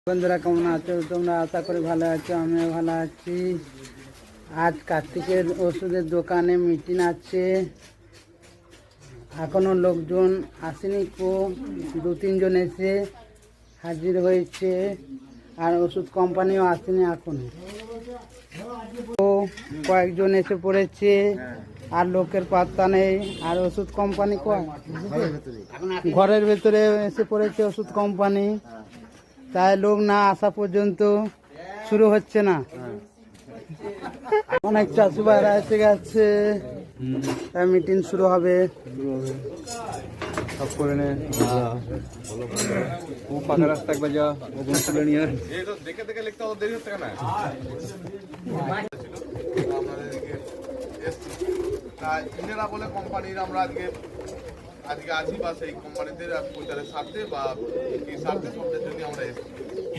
বন্ধুরা কেমন আছো? তোমরা আশা করি ভালো আছো, আমিও ভালো আছি। আজ কার্তিকের ওষুধের দোকানে মিটিং আছে, এখনো লোকজন আসেনি। দু তিনজন এসে হাজির হয়েছে, আর ওষুধ কোম্পানিও আসেনি এখনো। কয়েকজন এসে পড়েছে, আর লোকের পাত্তা নেই। আর ওষুধ কোম্পানি ঘরের ভেতরে এসে পড়েছে ওষুধ কোম্পানি, তাই লোক না আসা পর্যন্ত শুরু হচ্ছে না। অনেক চাষি ভাইরা এসে গেছে, তাই মিটিং শুরু হবে। সব করে নে ও পাকা রাস্তা একবার যা ওখান তুলে নিয়ে এই তো দেখে দেখে লিখতে হবে, দেরি হচ্ছে না। ইন্ডিয়া বলে কোম্পানির আমরা আজকে আছি, বা সেই কোম্পানিদের প্রচারের স্বার্থে বা কি স্বার্থে সবদের জন্য আমরা এসেছি।